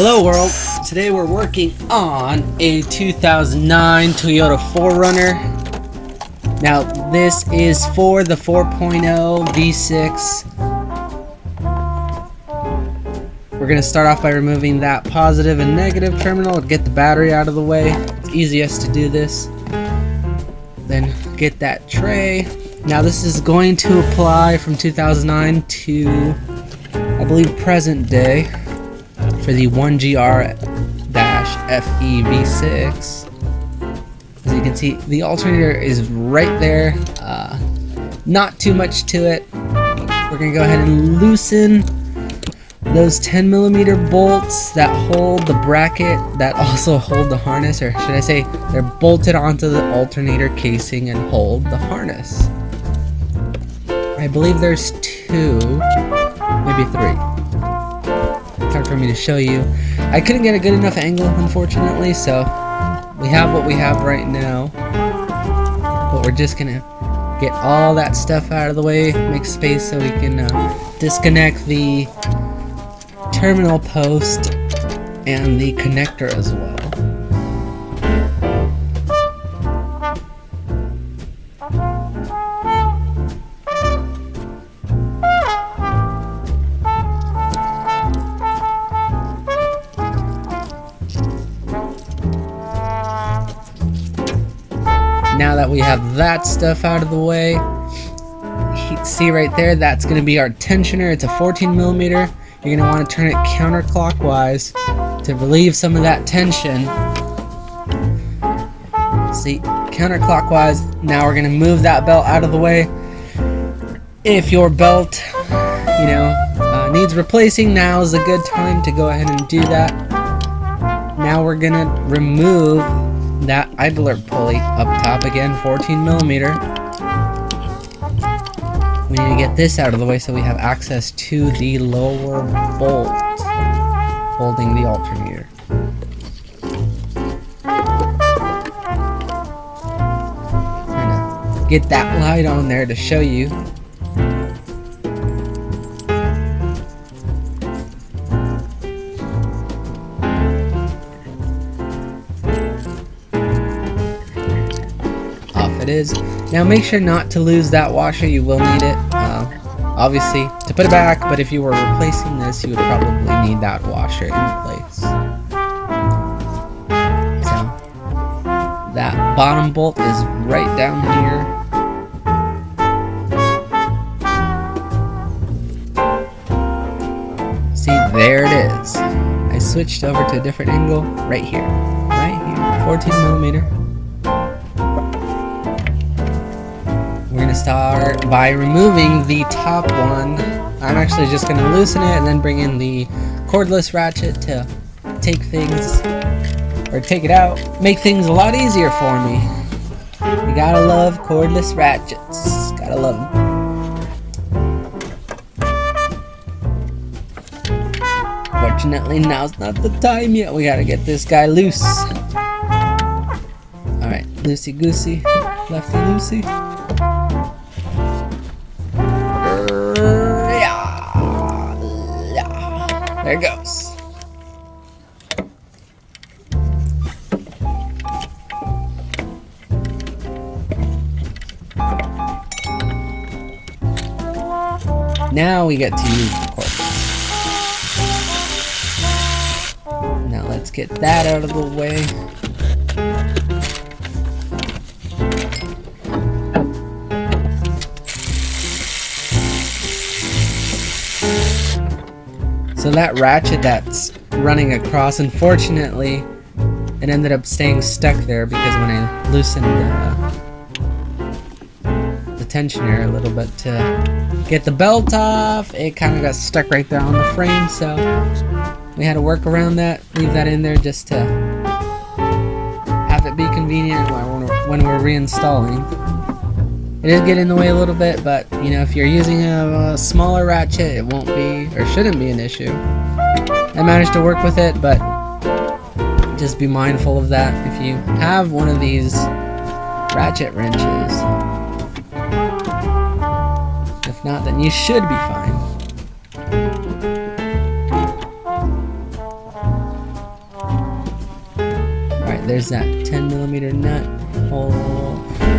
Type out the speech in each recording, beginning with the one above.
Hello world! Today we're working on a 2009 Toyota 4Runner. Now this is for the 4.0 V6. We're going to start off by removing that positive and negative terminal and get the battery out of the way. It's easiest to do this. Then get that tray. Now this is going to apply from 2009 to, I believe, present day for the 1GR-FE V6. As you can see, the alternator is right there. Not too much to it. We're going to go ahead and loosen those 10mm bolts that hold the bracket that also hold the harness, or should I say they're bolted onto the alternator casing and hold the harness. I believe there's two, maybe three. Hard for me to show you. I couldn't get a good enough angle, unfortunately, so we have what we have right now. But we're just gonna get all that stuff out of the way, make space so we can disconnect the terminal post and the connector as well. Now that we have that stuff out of the way, see right there, that's going to be our tensioner. It's a 14mm. You're going to want to turn it counterclockwise to relieve some of that tension. See, counterclockwise. Now we're going to move that belt out of the way. If your belt, needs replacing, now is a good time to go ahead and do that. Now we're going to remove that idler pulley up top again, 14mm. We need to get this out of the way so we have access to the lower bolt holding the alternator. Trying to get that light on there to show you. Is. Now make sure not to lose that washer. You will need it, obviously, to put it back, but if you were replacing this, you would probably need that washer in place. So that bottom bolt is right down here. See, there it is. I switched over to a different angle right here, 14mm. We're going to start by removing the top one. I'm actually just going to loosen it and then bring in the cordless ratchet to take it out, make things a lot easier for me. You gotta love cordless ratchets. Gotta love them. Fortunately, now's not the time yet. We gotta get this guy loose. Alright, loosey goosey, lefty loosey. There it goes. Now we get to use the cordless. Now let's get that out of the way. So that ratchet that's running across, unfortunately, it ended up staying stuck there because when I loosened the tensioner a little bit to get the belt off, it kind of got stuck right there on the frame, so we had to work around that, leave that in there just to have it be convenient when we're reinstalling. It did get in the way a little bit, but if you're using a smaller ratchet, it won't be, or shouldn't be, an issue. I managed to work with it, but just be mindful of that if you have one of these ratchet wrenches. If not, then you should be fine. there's that 10mm nut hole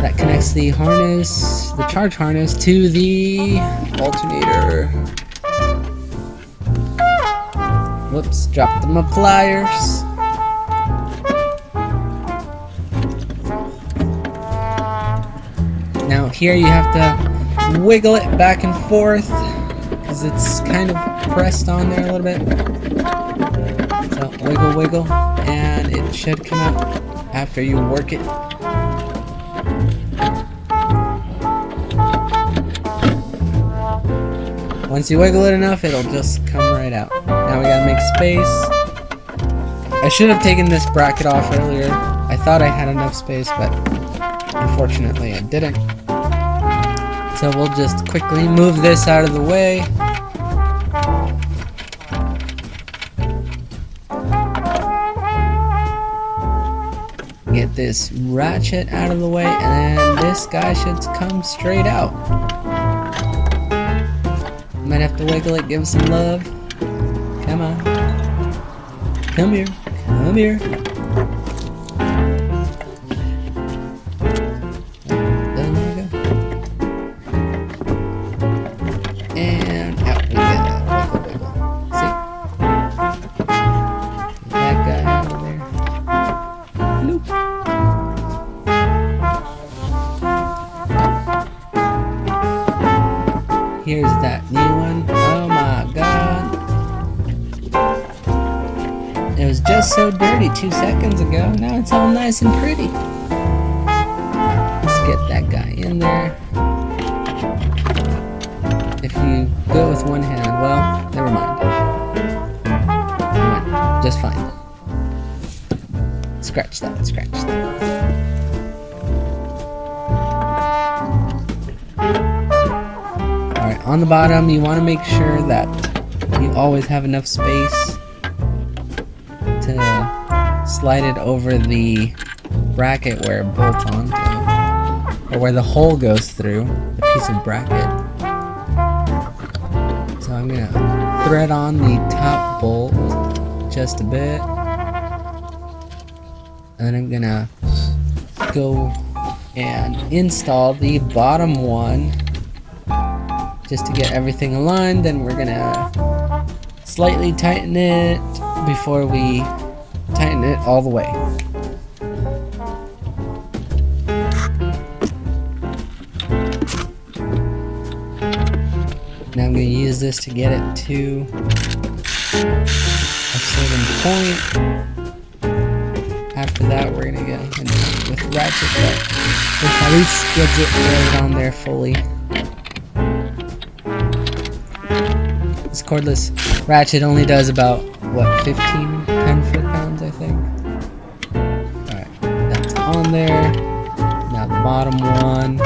that connects the harness, the charge harness, to the alternator. Whoops, dropped my pliers. Now here you have to wiggle it back and forth because it's kind of pressed on there a little bit. So wiggle, wiggle, and it should come out after you work it. Once you wiggle it enough, it'll just come right out. Now we gotta make space. I should have taken this bracket off earlier. I thought I had enough space, but unfortunately I didn't. So we'll just quickly move this out of the way. Get this ratchet out of the way, and this guy should come straight out. Might have to wiggle it, give it some love. Come on. Come here. Come here. Doesn't want to go. And out we go. Wiggle, wiggle. See? That guy out of there. Bloop. Here's that new one. Oh my god. It was just so dirty 2 seconds ago. Now it's all nice and pretty. Let's get that guy in there. If you do it with one hand, well, never mind. Never mind. Just fine. Scratch that, scratch that. Alright, on the bottom, you want to make sure that you always have enough space to slide it over the bracket where it bolts onto, or where the hole goes through the piece of bracket. So I'm gonna thread on the top bolt just a bit, and then I'm gonna go and install the bottom one just to get everything aligned. Then we're gonna slightly tighten it before we tighten it all the way. Now I'm going to use this to get it to a certain point. After that, we're going to go with ratchet, but this at least gets it threaded on there fully. This cordless ratchet only does about, what, 10 foot-pounds, I think. Alright, that's on there. Now the bottom one.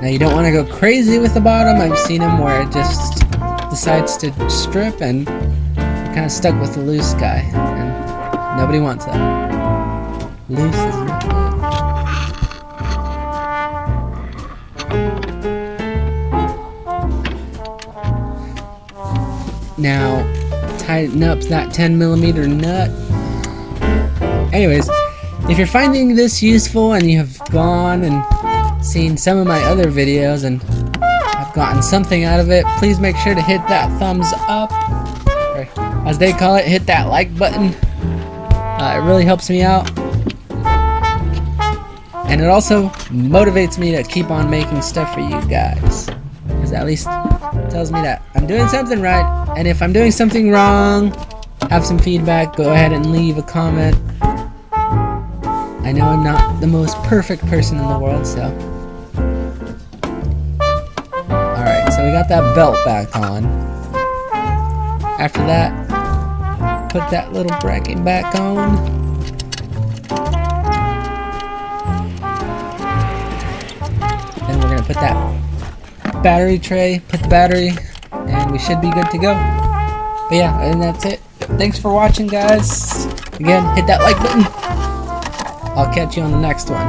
Now you don't want to go crazy with the bottom. I've seen them where it just decides to strip and you're kind of stuck with the loose guy. And nobody wants that. Loose is not good. Now, tighten up that 10mm nut. Anyways, if you're finding this useful and you have gone and seen some of my other videos and have gotten something out of it, please make sure to hit that thumbs up, or as they call it, hit that like button. It really helps me out. And it also motivates me to keep on making stuff for you guys. Because at least it tells me that I'm doing something right. And if I'm doing something wrong, have some feedback, go ahead and leave a comment. I know I'm not the most perfect person in the world, so. Alright, so we got that belt back on. After that, put that little bracket back on. Then we're gonna put that battery tray, put the battery, and we should be good to go. But yeah, and that's it. Thanks for watching, guys. Again, hit that like button. I'll catch you on the next one.